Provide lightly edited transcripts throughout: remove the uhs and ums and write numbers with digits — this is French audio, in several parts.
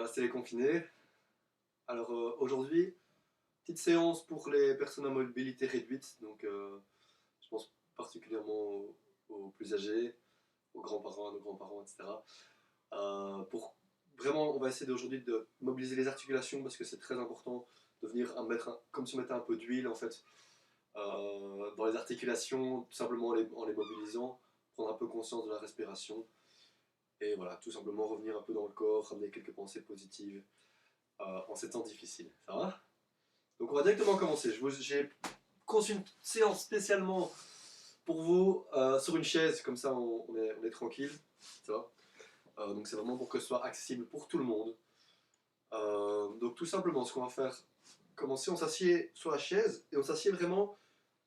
bien rester les confinés. Alors aujourd'hui, petite séance pour les personnes à mobilité réduite. Donc je pense particulièrement aux plus âgés, aux grands-parents, à nos grands-parents, etc. Pour vraiment, on va essayer aujourd'hui de mobiliser les articulations parce que c'est très important de venir comme si on mettait un peu d'huile en fait dans les articulations, tout simplement en les mobilisant, prendre un peu conscience de la respiration. Et voilà, tout simplement revenir un peu dans le corps, ramener quelques pensées positives en ces temps difficiles. Ça va? Donc on va directement commencer. J'ai conçu une séance spécialement pour vous sur une chaise, comme ça on est tranquille. Ça va? Donc c'est vraiment pour que ce soit accessible pour tout le monde. Donc tout simplement, ce qu'on va faire, commencer, on s'assied sur la chaise et on s'assied vraiment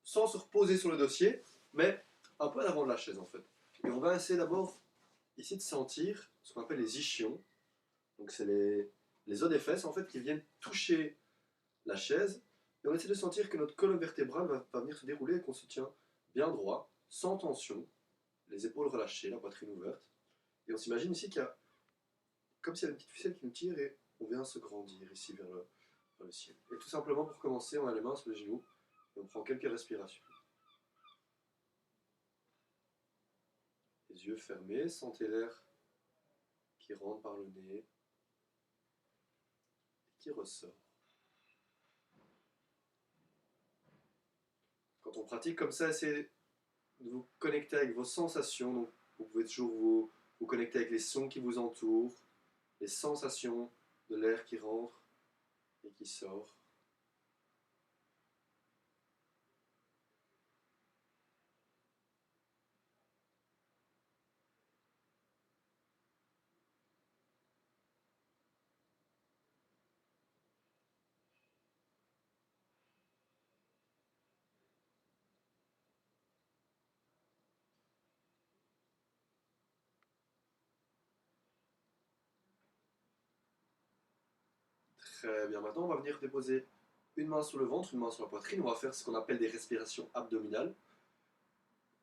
sans se reposer sur le dossier, mais un peu à l'avant de la chaise en fait. Et on va essayer d'abord ici de sentir ce qu'on appelle les ischions. Donc c'est les os des fesses en fait qui viennent toucher la chaise. Et on essaie de sentir que notre colonne vertébrale va venir se dérouler et qu'on se tient bien droit, sans tension, les épaules relâchées, la poitrine ouverte. Et on s'imagine ici qu'il y a comme s'il y avait une petite ficelle qui nous tire et on vient se grandir ici vers le ciel. Et tout simplement pour commencer, on a les mains sur les genoux et on prend quelques respirations. Les yeux fermés, sentez l'air qui rentre par le nez et qui ressort. Quand on pratique comme ça, essayez de vous connecter avec vos sensations. Donc, vous pouvez toujours vous connecter avec les sons qui vous entourent, les sensations de l'air qui rentre et qui sort. Très bien. Maintenant, on va venir déposer une main sur le ventre, une main sur la poitrine. On va faire ce qu'on appelle des respirations abdominales.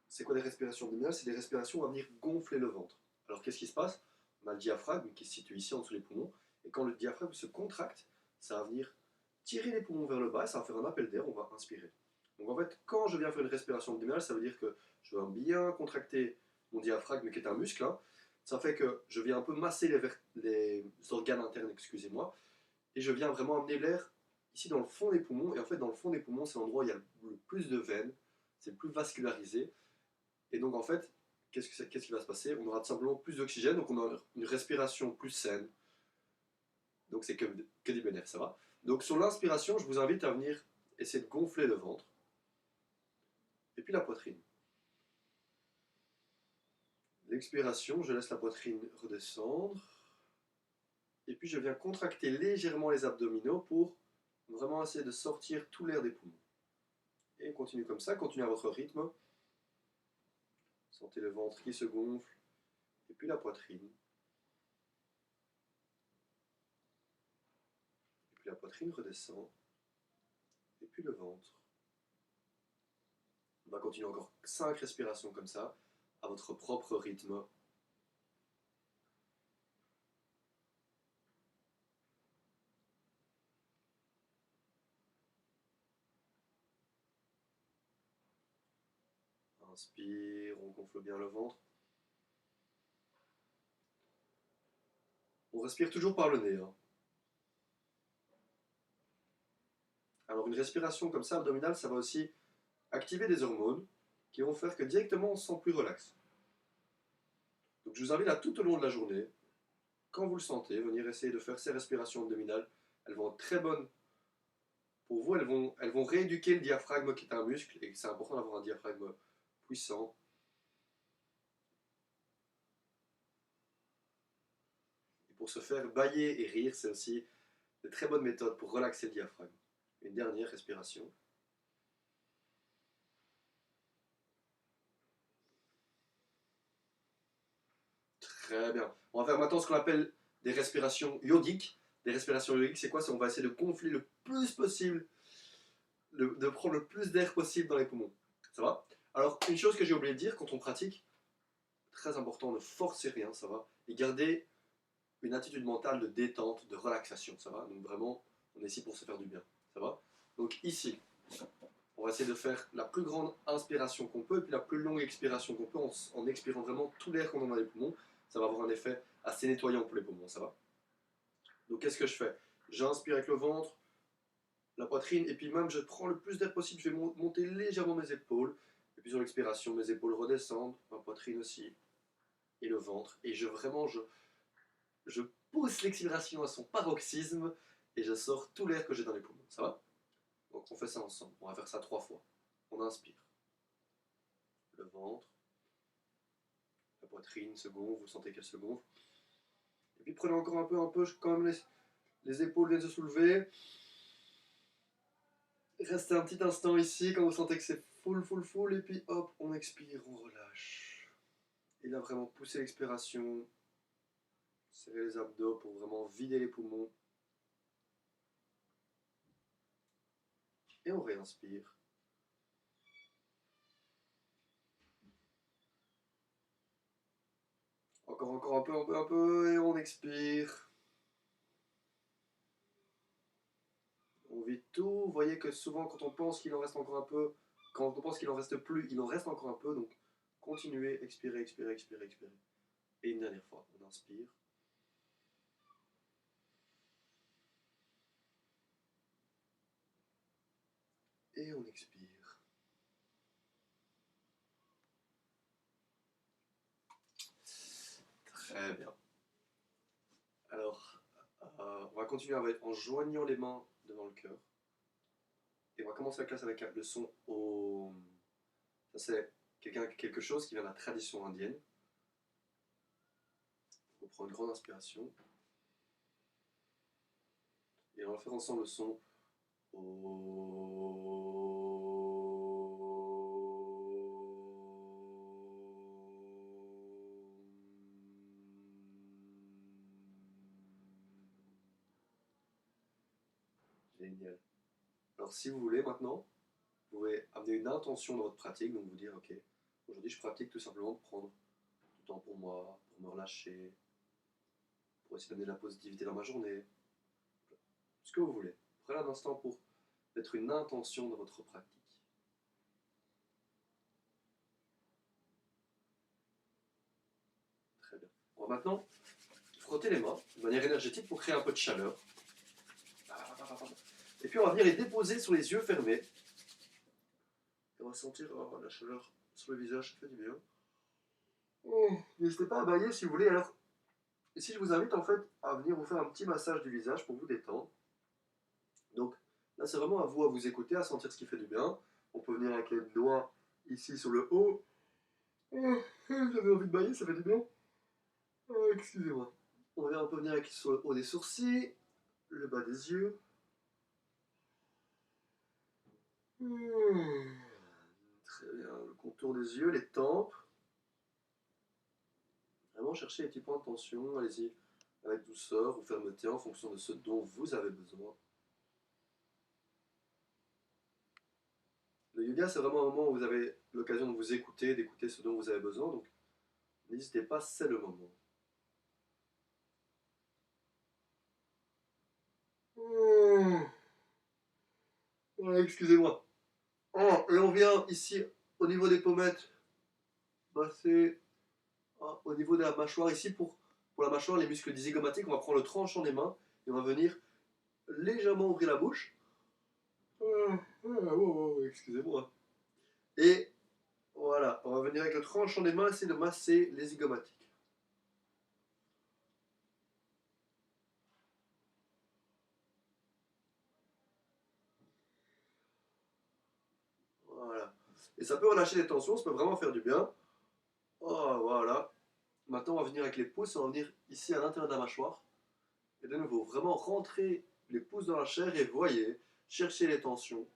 C'est quoi des respirations abdominales? C'est des respirations où on va venir gonfler le ventre. Alors, qu'est-ce qui se passe? On a le diaphragme qui se situe ici en dessous des poumons. Et quand le diaphragme se contracte, ça va venir tirer les poumons vers le bas et ça va faire un appel d'air. On va inspirer. Donc, en fait, quand je viens faire une respiration abdominale, ça veut dire que je vais bien contracter mon diaphragme qui est un muscle. Hein. Ça fait que je viens un peu masser les organes internes, excusez-moi, et je viens vraiment amener l'air ici dans le fond des poumons. Et en fait, dans le fond des poumons, c'est l'endroit où il y a le plus de veines, c'est le plus vascularisé. Et donc, en fait, qu'est-ce qui va se passer? On aura tout simplement plus d'oxygène, donc on aura une respiration plus saine. Donc, c'est que des bénéfices, ça va? Donc, sur l'inspiration, je vous invite à venir essayer de gonfler le ventre. Et puis la poitrine. L'expiration, je laisse la poitrine redescendre. Et puis, je viens contracter légèrement les abdominaux pour vraiment essayer de sortir tout l'air des poumons. Et continue comme ça, continue à votre rythme. Sentez le ventre qui se gonfle, et puis la poitrine. Et puis la poitrine redescend, et puis le ventre. On va continuer encore 5 respirations comme ça, à votre propre rythme. Inspire, on gonfle bien le ventre. On respire toujours par le nez. Hein. Alors une respiration comme ça, abdominale, ça va aussi activer des hormones qui vont faire que directement on se sent plus relax. Donc je vous invite à tout au long de la journée, quand vous le sentez, venir essayer de faire ces respirations abdominales. Elles vont être très bonnes pour vous, elles vont rééduquer le diaphragme qui est un muscle, et c'est important d'avoir un diaphragme puissant. Et pour se faire bâiller et rire, c'est aussi de très bonnes méthodes pour relaxer le diaphragme. Une dernière respiration. Très bien. On va faire maintenant ce qu'on appelle des respirations yogiques. Des respirations yogiques, c'est quoi? On va essayer de gonfler le plus possible, de prendre le plus d'air possible dans les poumons. Ça va? Alors, une chose que j'ai oublié de dire, quand on pratique, très important, ne forcez rien, ça va? Et gardez une attitude mentale de détente, de relaxation, ça va? Donc vraiment, on est ici pour se faire du bien, ça va? Donc ici, on va essayer de faire la plus grande inspiration qu'on peut et puis la plus longue expiration qu'on peut en expirant vraiment tout l'air qu'on a dans les poumons. Ça va avoir un effet assez nettoyant pour les poumons, ça va? Donc qu'est-ce que je fais? J'inspire avec le ventre, la poitrine, et puis même je prends le plus d'air possible, je vais monter légèrement mes épaules, et puis sur l'expiration, mes épaules redescendent, ma poitrine aussi, et le ventre, et je pousse l'expiration à son paroxysme, et je sors tout l'air que j'ai dans les poumons, ça va? Donc on fait ça ensemble, on va faire ça 3 fois. On inspire, le ventre, la poitrine se gonfle, vous sentez qu'elle se gonfle, et puis prenez encore un peu, quand même les épaules viennent se soulever. Restez un petit instant ici quand vous sentez que c'est full, et puis hop, on expire, on relâche. Et là, vraiment, poussez l'expiration, serrez les abdos pour vraiment vider les poumons. Et on réinspire. Encore un peu, et on expire. On vide tout. Vous voyez que souvent, quand on pense qu'il en reste encore un peu, quand on pense qu'il en reste plus, il en reste encore un peu. Donc, continuez, expirez. Et une dernière fois, on inspire. Et on expire. Très bien. Alors, on va continuer en joignant les mains devant le cœur. Et on va commencer la classe avec le son Om. Ça, c'est quelque chose qui vient de la tradition indienne. On prend une grande inspiration. Et on va faire ensemble le son Om. Génial. Alors, si vous voulez maintenant, vous pouvez amener une intention dans votre pratique, donc vous dire, ok, aujourd'hui je pratique tout simplement de prendre du temps pour moi, pour me relâcher, pour essayer d'amener de la positivité dans ma journée, ce que vous voulez. Prenez un instant pour mettre une intention dans votre pratique. Très bien. On va maintenant frotter les mains de manière énergétique pour créer un peu de chaleur. Et puis on va venir les déposer sur les yeux fermés. Et on va sentir la chaleur sur le visage, ça fait du bien. N'hésitez pas à bailler si vous voulez. Alors, ici je vous invite en fait à venir vous faire un petit massage du visage pour vous détendre. Donc là c'est vraiment à vous écouter, à sentir ce qui fait du bien. On peut venir avec les doigts ici sur le haut. J'avais envie de bailler, ça fait du bien. Excusez-moi. On va un peu venir avec sur le haut des sourcils, le bas des yeux. Très bien, le contour des yeux, les tempes. Vraiment chercher les petits points de tension, allez-y avec douceur ou fermeté en fonction de ce dont vous avez besoin. Le yoga, c'est vraiment un moment où vous avez l'occasion de vous écouter, d'écouter ce dont vous avez besoin, donc n'hésitez pas, c'est le moment. Excusez-moi. Et on vient ici au niveau des pommettes, passer au niveau de la mâchoire. Ici, pour la mâchoire, les muscles zygomatiques, on va prendre le tranchant des mains et on va venir légèrement ouvrir la bouche. Excusez-moi. Et voilà, on va venir avec le tranchant des mains essayer de masser les zygomatiques. Voilà. Et ça peut relâcher les tensions, ça peut vraiment faire du bien. Oh, voilà. Maintenant, on va venir avec les pouces, on va venir ici à l'intérieur de la mâchoire. Et de nouveau, vraiment rentrer les pouces dans la chair et voyez, chercher les tensions.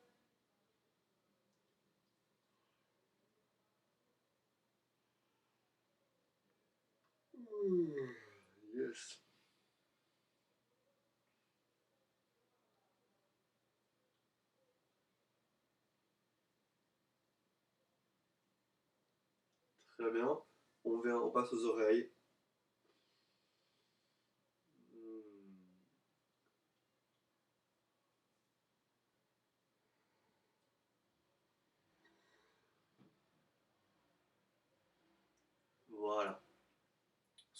Yes. Très bien. On passe aux oreilles.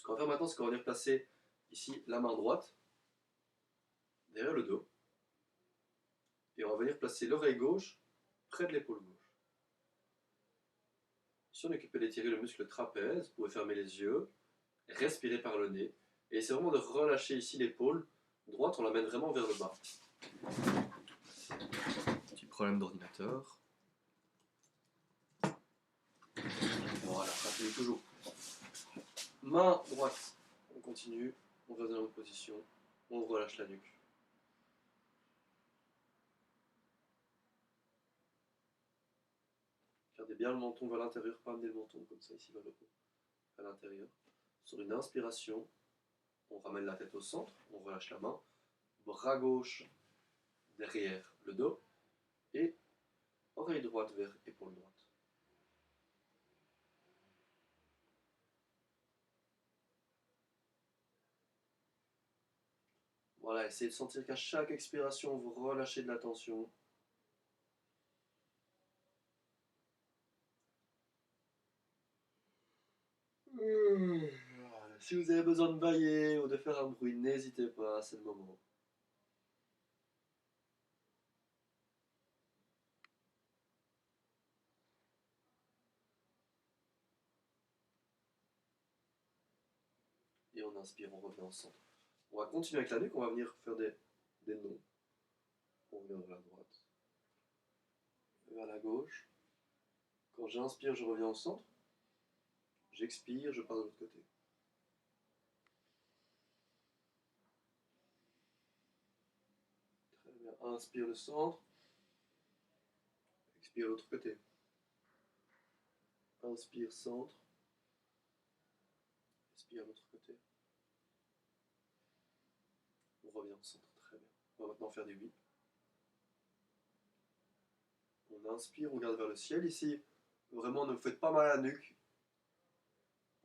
Ce qu'on va faire maintenant, c'est qu'on va venir placer ici la main droite derrière le dos. Et on va venir placer l'oreille gauche près de l'épaule gauche. Ici, on est occupé d'étirer le muscle trapèze. Vous pouvez fermer les yeux, respirer par le nez. Et c'est vraiment de relâcher ici l'épaule droite, on l'amène vraiment vers le bas. Petit problème d'ordinateur. Voilà, rappelez toujours. Main droite, on continue, on reste dans la même position, on relâche la nuque. Gardez bien le menton vers l'intérieur, pas amener le menton comme ça ici vers le haut, à l'intérieur. Sur une inspiration, on ramène la tête au centre, on relâche la main, bras gauche derrière le dos et oreille droite vers épaule droite. Voilà, essayez de sentir qu'à chaque expiration, vous relâchez de la tension. Voilà. Si vous avez besoin de bailler ou de faire un bruit, n'hésitez pas, c'est le moment. Et on inspire, on revient au centre. On va continuer avec la nuque, on va venir faire des nons. On revient vers la droite, vers la gauche. Quand j'inspire, je reviens au centre. J'expire, je pars de l'autre côté. Très bien. Inspire le centre. Expire l'autre côté. Inspire centre. Expire l'autre côté. On revient au centre. Très bien. On va maintenant faire des 8. On inspire, on regarde vers le ciel. Ici, vraiment, ne vous faites pas mal à la nuque.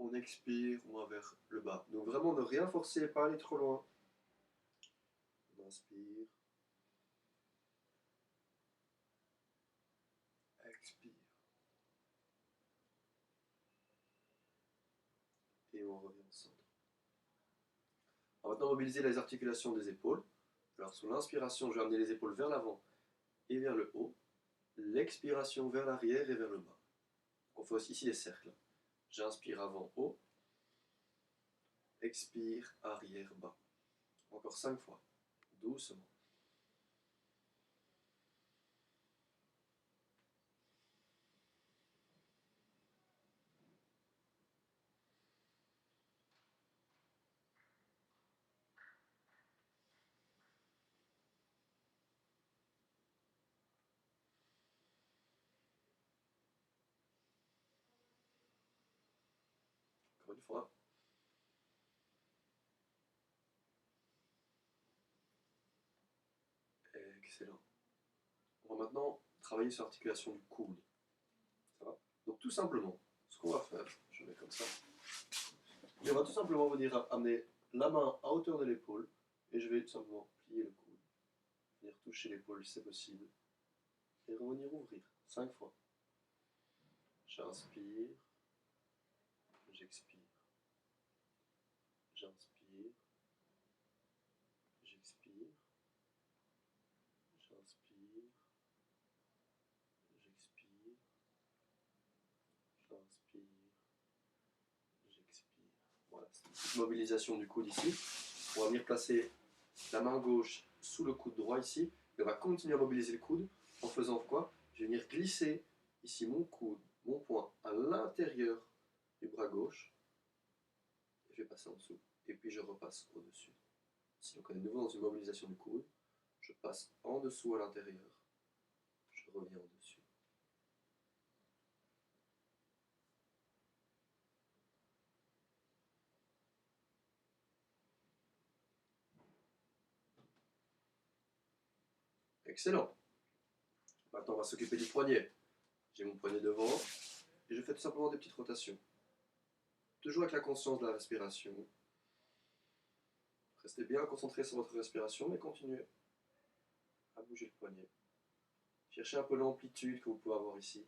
On expire, on va vers le bas. Donc vraiment, ne rien forcer, pas aller trop loin. On inspire. Expire. Et on revient au centre. On va maintenant mobiliser les articulations des épaules. Alors sur l'inspiration, je vais amener les épaules vers l'avant et vers le haut. L'expiration vers l'arrière et vers le bas. On fait aussi ici des cercles. J'inspire avant, haut. Expire, arrière, bas. Encore 5 fois. Doucement. Encore une fois. Excellent. On va maintenant travailler sur l'articulation du coude. Ça va? Donc tout simplement, ce qu'on va faire, je mets comme ça. Et on va tout simplement venir amener la main à hauteur de l'épaule et je vais tout simplement plier le coude. Venir toucher l'épaule si c'est possible. Et revenir ouvrir 5 fois. J'inspire. J'expire. J'inspire. J'expire. J'inspire. J'expire. J'inspire. J'expire. Voilà, c'est une petite mobilisation du coude ici. On va venir placer la main gauche sous le coude droit ici. Et on va continuer à mobiliser le coude en faisant quoi? Je vais venir glisser ici mon coude, mon poing à l'intérieur du bras gauche. Et je vais passer en dessous. Et puis je repasse au-dessus. Si on est de nouveau dans une mobilisation du coude, je passe en dessous à l'intérieur. Je reviens au-dessus. Excellent. Maintenant, on va s'occuper du poignet. J'ai mon poignet devant et je fais tout simplement des petites rotations. Toujours avec la conscience de la respiration. Restez bien concentré sur votre respiration, mais continuez à bouger le poignet. Cherchez un peu l'amplitude que vous pouvez avoir ici.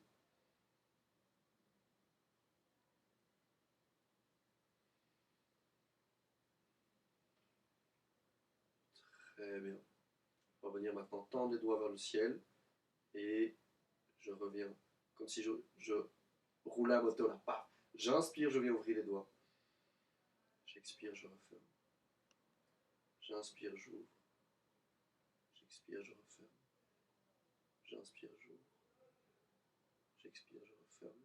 Très bien. On va venir maintenant tendre les doigts vers le ciel. Et je reviens comme si je roulais un moteur là. Paf. J'inspire, je viens ouvrir les doigts. J'expire, je referme. J'inspire, j'ouvre. J'expire, je referme. J'inspire, j'ouvre. J'expire, je referme.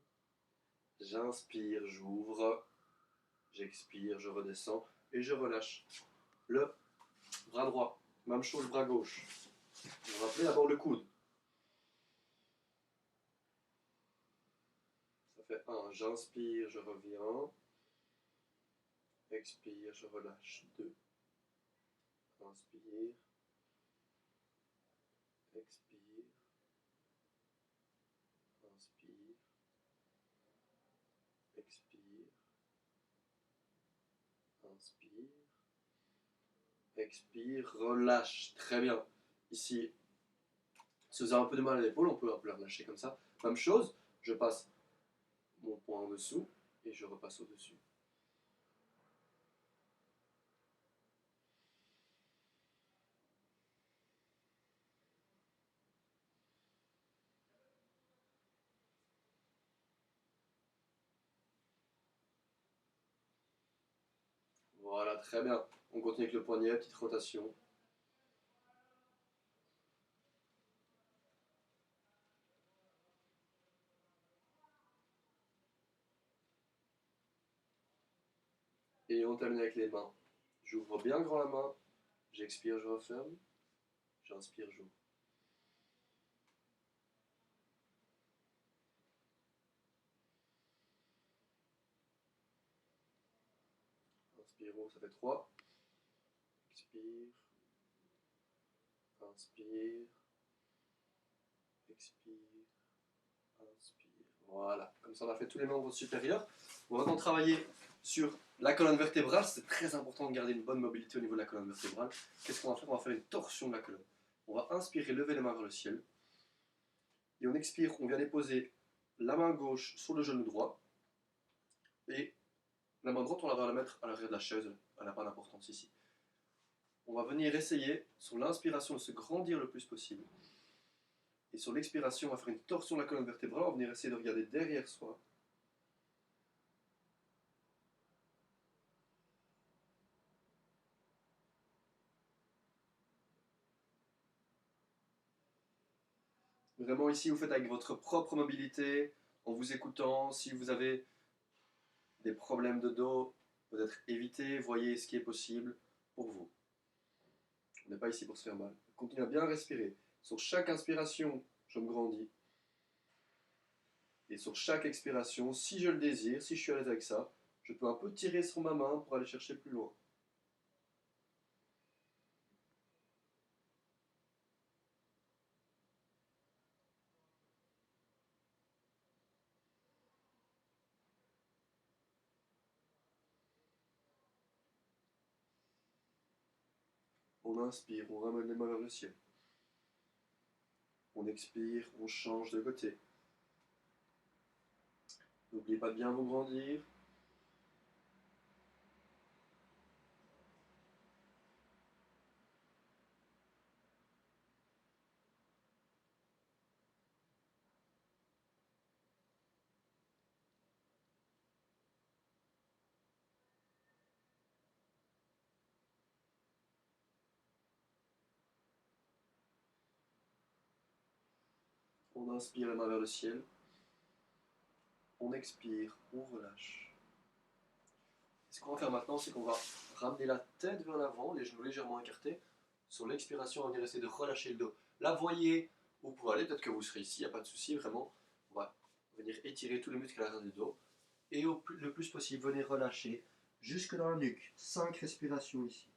J'inspire, j'ouvre. J'expire, je redescends. Et je relâche le bras droit. Même chose, bras gauche. Vous rappelez d'abord le coude. Ça fait 1. J'inspire, je reviens. Expire, je relâche. 2. Inspire. Expire. Inspire. Expire. Inspire. Expire. Relâche. Très bien. Ici, si vous avez un peu de mal à l'épaule, on peut un peu la relâcher comme ça. Même chose, je passe mon poing en dessous et je repasse au-dessus. Voilà, très bien. On continue avec le poignet, petite rotation. Et on termine avec les mains. J'ouvre bien grand la main. J'expire, je referme. J'inspire, j'ouvre. Inspire, ouvre, ça fait 3. Expire. Inspire. Expire. Inspire. Voilà. Comme ça, on a fait tous les membres supérieurs. On va maintenant travailler sur la colonne vertébrale. C'est très important de garder une bonne mobilité au niveau de la colonne vertébrale. Qu'est-ce qu'on va faire? On va faire une torsion de la colonne. On va inspirer, lever les mains vers le ciel. Et on expire, on vient déposer la main gauche sur le genou droit. Et la main droite, on va la mettre à l'arrière de la chaise. Elle n'a pas d'importance ici. On va venir essayer, sur l'inspiration, de se grandir le plus possible. Et sur l'expiration, on va faire une torsion de la colonne vertébrale. On va venir essayer de regarder derrière soi. Vraiment ici, vous faites avec votre propre mobilité, en vous écoutant. Si vous avez des problèmes de dos, peut-être évitez, voyez ce qui est possible pour vous. On n'est pas ici pour se faire mal. Continuez à bien respirer. Sur chaque inspiration, je me grandis. Et sur chaque expiration, si je le désire, si je suis à l'aise avec ça, je peux un peu tirer sur ma main pour aller chercher plus loin. On inspire, on ramène les mains vers le ciel. On expire, on change de côté. N'oubliez pas de bien vous grandir. On inspire, les mains vers le ciel. On expire, on relâche. Ce qu'on va faire maintenant, c'est qu'on va ramener la tête vers l'avant, les genoux légèrement écartés. Sur l'expiration, on va venir essayer de relâcher le dos. Là, voyez où vous pouvez aller, peut-être que vous serez ici, il n'y a pas de souci, vraiment. On va venir étirer tous les muscles à l'arrière du dos. Et le plus possible, venez relâcher jusque dans la nuque. 5 respirations ici.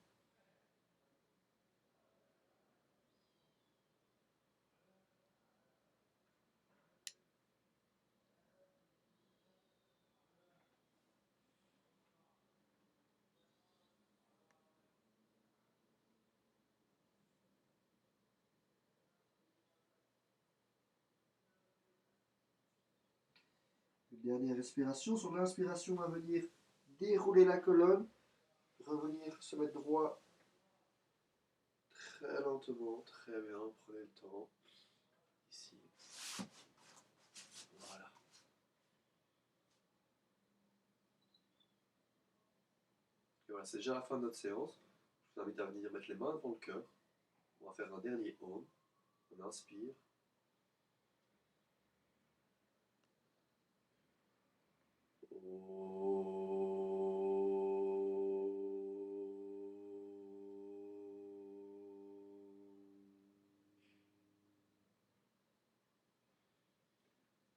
Dernière respiration. Sur l'inspiration, on va venir dérouler la colonne, revenir se mettre droit. très lentement, très bien, prenez le temps. Ici. Voilà. Et voilà, c'est déjà la fin de notre séance. Je vous invite à venir mettre les mains devant le cœur. On va faire un dernier Om. On inspire.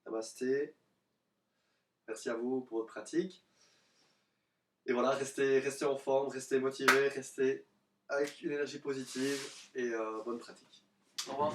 Namasté. Merci à vous pour votre pratique. Et voilà, restez en forme, restez motivés, restez avec une énergie positive et bonne pratique. Au revoir.